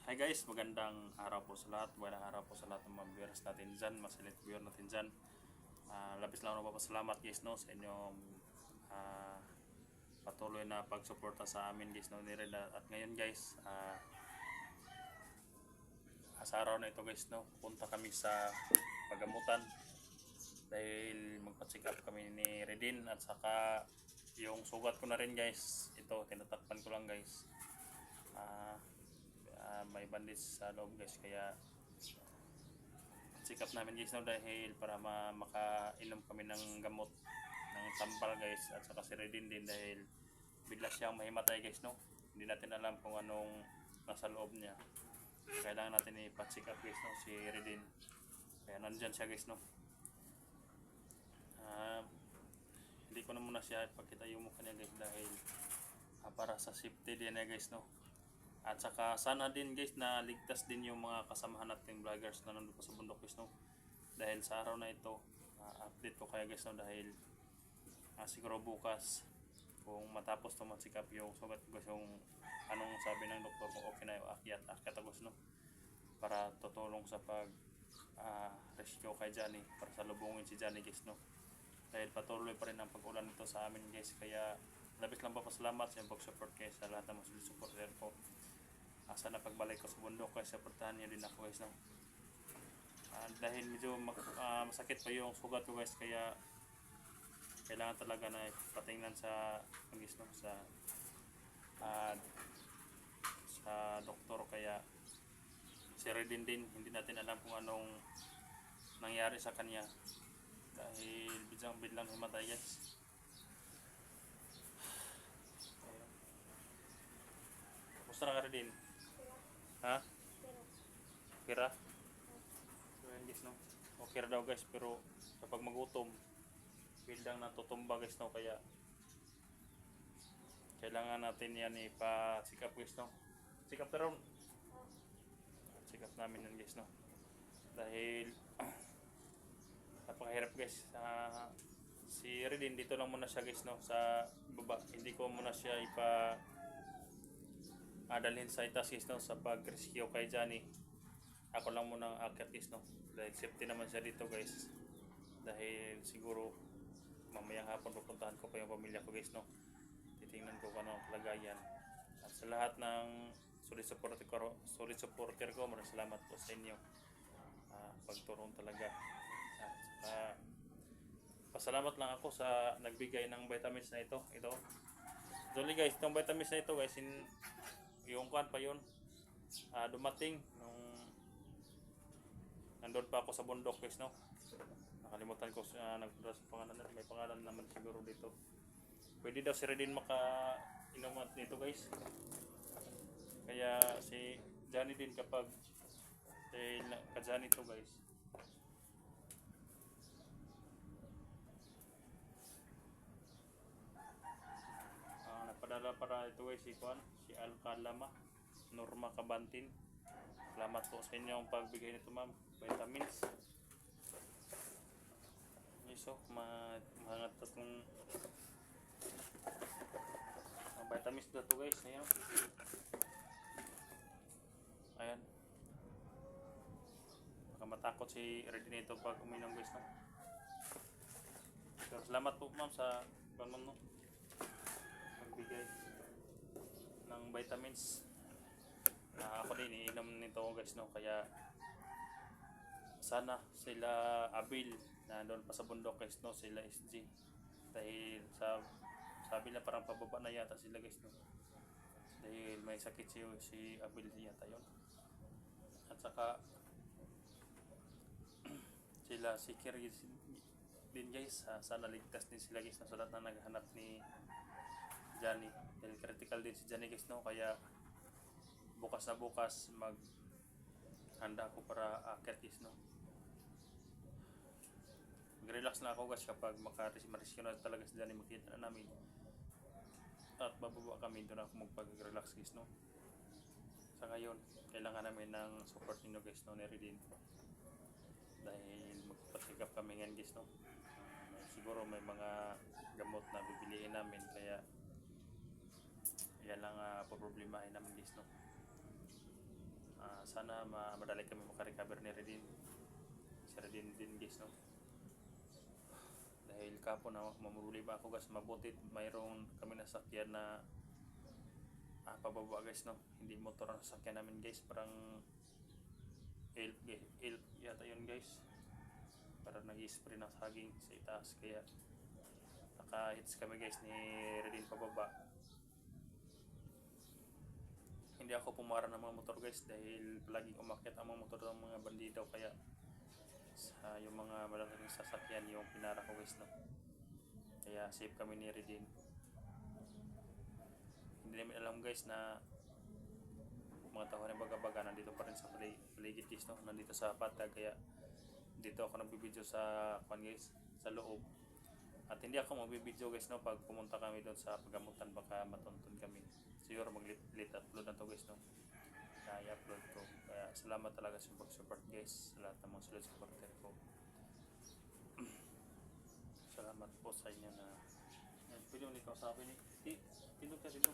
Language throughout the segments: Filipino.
Hi guys, magandang araw po sa lahat. Magandang araw po sa lahat ng mga viewers natin dyan, mga silent viewer natin dyan. Labis lang ako pasalamat guys no, sa inyong ah, patuloy na pagsuporta sa amin guys no, ni Reda. At ngayon guys, sa araw na ito guys no, punta kami sa pagamutan dahil magpa-check up kami ni Redin at saka yung sugat ko na rin guys. Ito, tinatakpan ko lang guys. May bandage sa loob guys, kaya check up namin guys no, dahil para makainom kami ng gamot ng tampal guys, at saka si Redin din dahil bigla siyang mahimatay guys no, hindi natin alam kung anong nasa loob niya. Kailangan natin ipa-check up guys no, si Redin, kaya nandyan siya guys no. Hindi ko na muna siya ipakita yung mukha niya guys dahil para sa safety din na guys no. At saka sana din guys na ligtas din yung mga kasamahan nating vloggers na nandun pa sa bundok guys no. Dahil sa araw na ito, update ko kaya guys no, dahil siguro bukas kung matapos to mag-check up yung sugat ko guys, yung anong sabi ng doktor kung okay na yung akyat guys no, para tutulong sa pag rescue kay Johnny, para salubungin si Johnny guys no. Dahil patuloy pa rin ang pag-ulan nito sa amin guys, kaya labis lang papasalamat sa yung pag-support guys sa lahat ng mga supporter ko. Sana pagbalik ko sa bundok guys, supportahan niyo din ako guys no. Dahil medyo masakit pa yung sugat ko guys, kaya kailangan talaga na patingnan sa guys no, sa doktor. Kaya si Redin din, hindi natin alam kung anong nangyari sa kanya dahil biglang himatay guys. Gusto na ka Redin? Ha? Kira? So yan guys no, okay daw guys, pero kapag magutom biglang natutumba guys no, kaya kailangan natin yan ipa-check up guys no. Check up na ron, check up namin yan guys no, dahil napakahirap guys. Si Redin dito lang muna siya guys no, sa baba. Hindi ko muna siya dalhin sa itaas guys no, sa pag-rescue kay Johnny. Ako lang muna ang aakyat guys no, dahil safety naman siya dito guys. Dahil siguro mamayang hapon pupuntahan ko pa yung pamilya ko guys no, titingnan ko kung anong kalagayan. At sa lahat ng solid supporter ko, maraming salamat po sa inyo, pagturong talaga. At pasalamat lang ako sa nagbigay ng vitamins na ito. Actually guys, itong vitamins na ito guys, yung kuan pa yun, dumating nung nandun pa ako sa bundok guys no. Nakalimutan ko nagpunta sa pangalan, may pangalan naman siguro dito. Pwede daw si Redin maka-inom nito guys, kaya si Johnny din kapag ka-Johnny to guys. Nagpadala para ito guys si Alcalama Norma Cabantin. Salamat po sa inyong pagbigay nito ma'am, vitamins. So, mahangat itong vitamins na ito guys. Ayan, baka matakot si Redin ito pag uminom guys no? So, salamat po ma'am sa pagbigay ng vitamins. Ako din iinom nito guys no, kaya sana sila Abil na doon pa sa bundok guys no, sila SG, dahil sabi na parang pababa na yata sila guys no, dahil may sakit si Abil yata yun. At saka sila si Kir din guys, sana ligtas din sila guys no, sa lahat na naghanap ni Johnny, dahil critical din si Johnny guys no. Kaya bukas handa ako para aakyat guys no. Mag-relax na ako guys kapag ma-rescue na talaga si Johnny, makita na namin at bababa kami, doon ako magpag-relax guys no. Sa ngayon kailangan namin ng support ninyo guys no, ni Redin, dahil magpa-check up kami ngayon guys no. Siguro may mga gamot na bibiliin namin, kaya yan lang problemahin namin guys no. Sana madali kami makarecover ni Redin. Si Redin din guys, no? Dahil kapo na mamuli ba ako guys, mabuti mayroong kami nasakyan na pababa guys, no? Hindi motor ang sasakyan namin guys, parang elf yata yun guys, parang nag-spray ng saging sa itaas, kaya naka-hits kami guys ni Redin pababa. Hindi ako pumara ng mga motor guys dahil laging umakyat ang mga motor ng mga bandido, kaya sa yung mga malaking sasakyan yung pinara ko guys, no? Kaya safe kami ni Redin. Hindi namin alam guys na mga tao ng baga-baga nandito pa rin sa paligid guys, no? Nandito sa patag, kaya dito ako nagbibideo sa guys, sa loob. At hindi ako magbibideo guys, no? Pag pumunta kami doon sa pagamutan, baka matuntun kami. Siguro mag-late upload na to guys, no? Kaya i-upload ko. Kaya salamat talaga sa pag-support guys, sa lahat ng mga solid supporter ko. Salamat po sa inyo na pwede mo ikaw sabi ni tindog ka dito.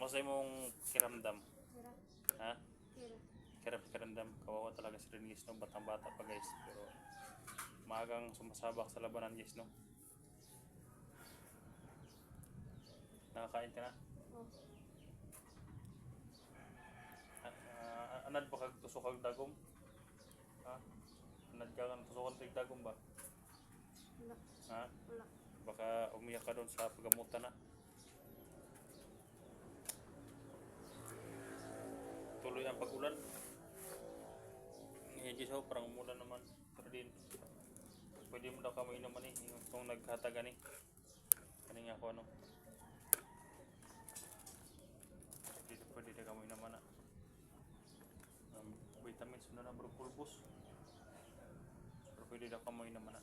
Masay mong kiramdam. Ha? Kiramdam. Kawawa talaga si Rin guys, no? Batang-bata pa guys, pero maagang sumasabak sa labanan guys, no? Nakakain ka na? Anad ba kag tusok kag dagom? Ha? Anad ka kang tusok kag dagom ba? Wala. Ha? Wala. Baka umiyak ka doon sa pagamutan na. Tuloy ang pag-ulan. Ngayon guys, parang umulan naman. Pero din, pwede mo daw ka mainom ni kung naghataga ni. Kaning ako ano. Pwede na ka mainom na. Vitamins na bro, pulbos. Pero pwede daw ka mainom na.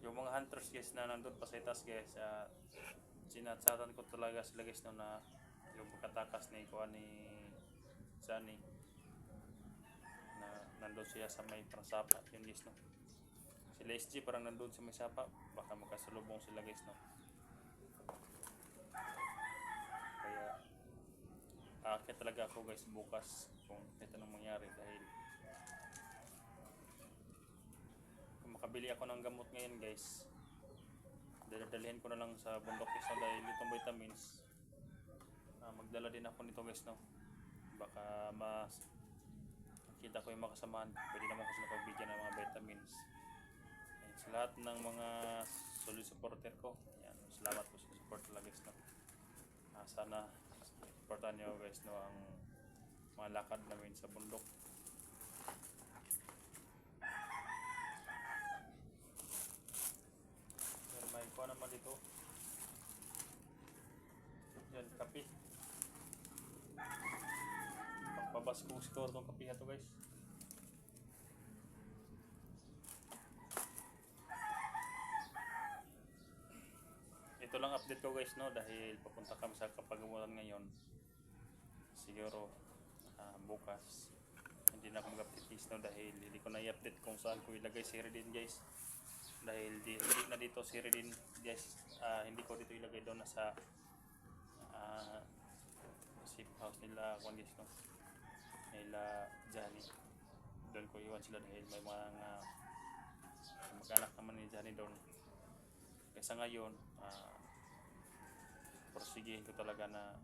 Yung mga hunters guys na nandun pa sa itas guys, sinatsatan ko talaga sila guys, no, na yung pagkatakas ni Johnny na nandun siya sa may prasapa yun guys, no. Sila SG parang nandun sa may sapa, baka magkasalubong sila guys, no. Kaya aakyat talaga ako guys bukas kung ito nang mangyari, dahil kung makabili ako ng gamot ngayon guys, dadalhin ko na lang sa bundok guys, no, dahil itong vitamins magdala din ako nito guys, no. Baka kita ko yung makasamahan, pwede naman ko sila pagbigyan ng mga vitamins. Ayan, sa lahat ng mga solid supporter ko, ayan, salamat po sa support talaga guys, no. Sana supportan nyo guys, no, ang mga lakad namin sa bundok. Ayan, may kuha naman dito. Yan, kape. Pagpabaskong score tong kape to guys. Ito lang update ko guys, no, dahil papunta kami sa kapagamutan ngayon. Siguro bukas hindi na ako mag-update guys, no, dahil hindi ko na i-update kung saan ko ilagay si Redin guys. Dahil hindi na dito si Redin guys, hindi ko dito ilagay doon na sa safe house nila guys, no, nila Johnny. Doon ko iwan sila dahil may mga mag-anak naman ni Johnny doon. Kaya ngayon porsigihin ko talaga na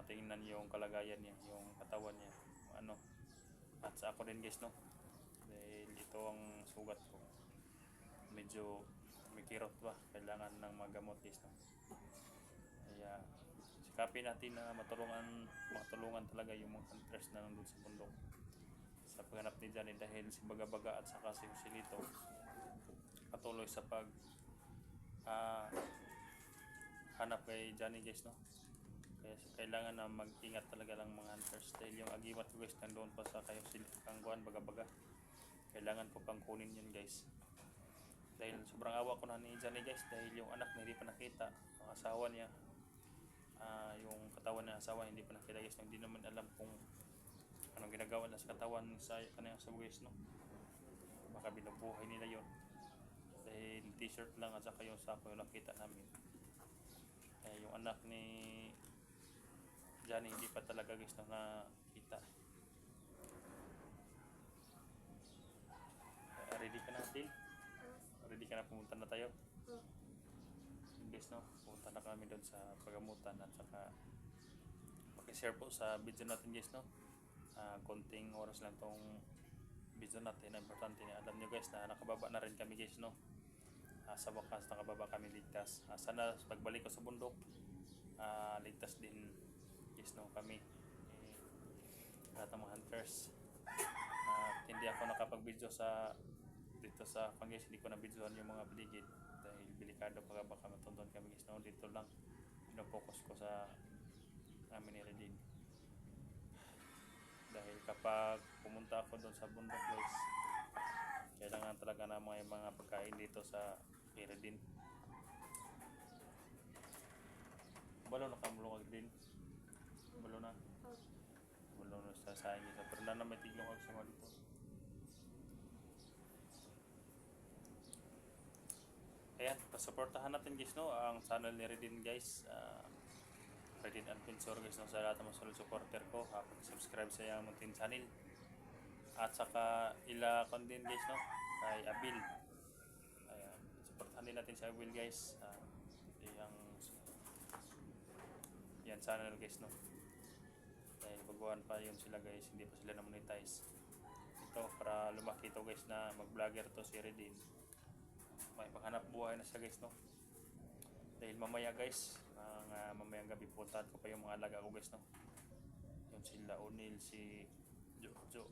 tingnan yung kalagayan niya, yung katawan niya, ano, at sa ako din guys, no, dahil ito ang sugat ko, medyo may kirot ba, kailangan ng mga gamot guys, no. Kaya sikapin natin na matulungan talaga yung mga hunters na nandun sa bundok sa paghanap ni Johnny, dahil si Baga-Baga at saka si Joselito patuloy sa pag hanap kay Johnny guys, no. Kaya kailangan na mag-ingat talaga lang mga hunters, dahil yung agimat ko guys nandoon pa sa kayo kangguan Baga-Baga, kailangan ko pang kunin yun guys, dahil sobrang awa ko na ni Johnny guys, dahil yung anak na hindi pa nakita, ang asawa niya, yung katawan ng asawa hindi pa nakita guys, hindi naman alam kung anong ginagawa na sa katawan sa kanyang asawa guys, no. Baka binubuhay nila yon, dahil t-shirt lang at saka yung sako yung nakita namin. Yung anak ni Johnny hindi pa talaga guys no nakita. Ready ka na din? Ready ka na, pumunta na tayo? Guys no, pumunta na kami doon sa pagamutan at saka mag-share po sa video natin guys no. Konting oras lang tong video natin. Importante na alam nyo guys na nakababa na rin kami guys no. Sa wakas nakababa kami ligtas. Sana pagbalik ko sa bundok ligtas din guys no kami lahat ng mga hunters. Hindi ako nakapag-video sa dito sa Pangis, hindi ko na videoan yung mga paligid dahil delikado baka matundon kami guys no. Dito lang pinopokus ko sa amin ni Redin dahil kapag pumunta ako doon sa bundok guys kailangan talaga na mga pagkain dito sa Redin. Balo na kamulong din. Balo na sa sayang isa pero na may tiglong ako sa mga dito. Ayan, pasuportahan natin guys no ang channel ni Redin guys. Redin Adventure guys no, sa lahat ng mga solid supporter ko, subscribe sa yung muntin channel at saka ila kon din guys no kay Abil. Ayan, supportahan din natin si Abil guys. Yan channel guys no dahil baguhan pa yun sila guys, hindi pa sila na-monetize ito para lumaki ito guys na mag-vlogger to si Redin. May paghanap buhay na siya guys no dahil mamaya guys mamayang gabi puntahan ko pa yung mga alaga ko guys no. Yun sila O'Neil, si Jojo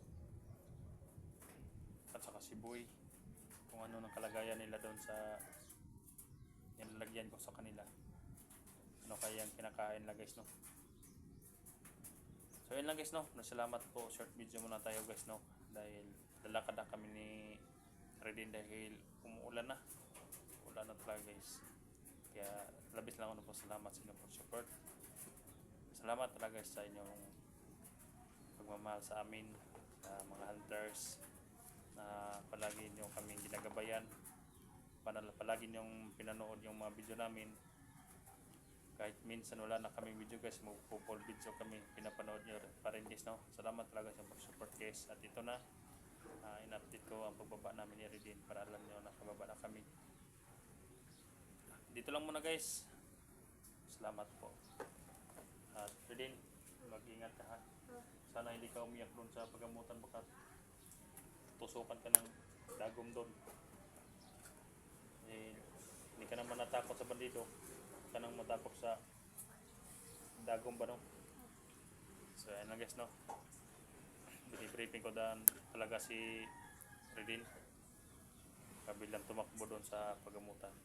at saka si Boy, kung ano ng kalagayan nila doon sa nilalagyan ko sa kanila, ano kaya ang kinakain nila guys no. So yun lang guys no, salamat po, short video muna tayo guys no dahil lalakad na kami ni Redin dahil umuulan na talaga guys. Kaya labis lang ako po salamat sa inyong support. Salamat talaga sa inyong pagmamahal sa amin, sa mga hunters na palagi nyo kaming ginagabayan, palagi nyong pinanood yung mga video namin. Kahit minsan wala na kaming video guys, magpo-full video kami, pinapanood nyo pa rin guys no. Salamat talaga sa pag-support guys. At ito na in-update ko ang pagbaba namin ni Redin para alam nyo nakababa na kami. Dito lang muna guys. Salamat po. At Redin, mag-ingat ka ha. Sana hindi ka umiyak doon sa pagamutan, baka tusukan ka ng dagom doon. Hindi ka naman natakot sa bandido, ka nang matapok sa dagom ba no. So ayan lang guys no, binibriefing ko dan talaga si Redin kabilang tumakbo doon sa pagamutan.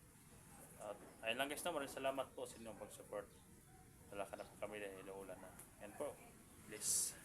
At ayun lang guys no, maraming salamat po sa inyong pag-support. Wala ka na po kami dahil ulan na. Ayan po, please.